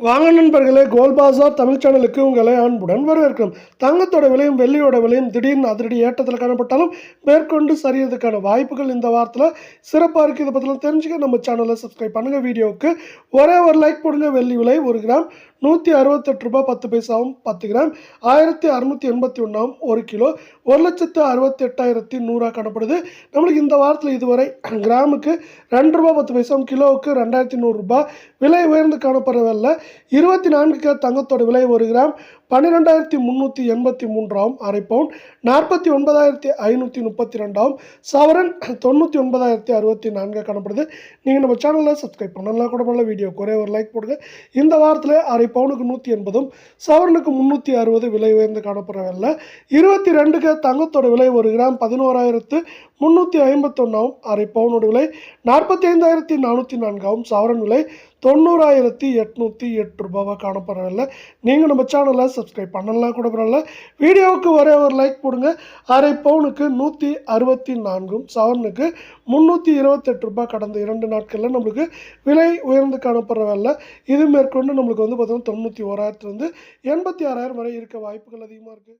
வாங்க நண்பர்களே, கோல்ட் பாஸார் தமிழ் சேனலுக்கு உங்களை அன்புடன் வரவேற்கிறோம். தங்கத்தோட விலையும் வெள்ளியோட விலையும் திடீர்னு அதிரடி ஏற்றத்தில் காணப்பட்டாலும் மேற்கொண்டு சரியறதுக்கான வாய்ப்புகள் இந்த வாரத்தில் சிறப்பாக இருக்குது. இதை பற்றிலாம் தெரிஞ்சுக்க நம்ம சேனலை சப்ஸ்கிரைப் பண்ணுங்கள். வீடியோவுக்கு ஒரே ஒரு லைக் போடுங்க. வெள்ளி விலை 1 கிராம் ரூபாய் 168 10 கிராம் 1681 1 கிலோ 1,68,100 காணப்படுது. நம்மளுக்கு இந்த வாரத்தில் இதுவரை கிராமுக்கு ரூபாய் 2 கிலோவுக்கு 2100 விலை உயர்ந்து காணப்படவில்லை. 24 தங்கத்தோட விலை 1 கிராம் 12,383 அரை பவுன் 49,532 சவரன் 99,064 காணப்படுது. நீங்கள் நம்ம சேனலில் சப்ஸ்கிரைப் பண்ணலாம் கூட பண்ணல. வீடியோ ஒரே ஒரு லைக் போடுங்க. இந்த வாரத்தில் அரை பவுனுக்கு 180 சவரனுக்கு 360 விலை உயர்ந்து காணப்படவில்லை. 22 தங்கத்தோட விலை 1 கிராம் 11,351 அரை பவுனோட விலை 45,404 சவரன் விலை 90,808 காணப்படவில்லை. நீங்கள் நம்ம சேனலை சப்ஸ்கிரைப் பண்ணலாம் கூட பரவாயில்ல. வீடியோவுக்கு ஒரே ஒரு லைக் போடுங்க. அரை பவுனுக்கு 164 சவரனுக்கு 328 கடந்த 2 நாட்களில் நம்மளுக்கு விலை உயர்ந்து காணப்படவில்லை. இது மேற்கொண்டு நம்மளுக்கு வந்து பார்த்தீங்கன்னா 91,000 86,000 வரை இருக்க வாய்ப்புகள் அதிகமாக இருக்குது.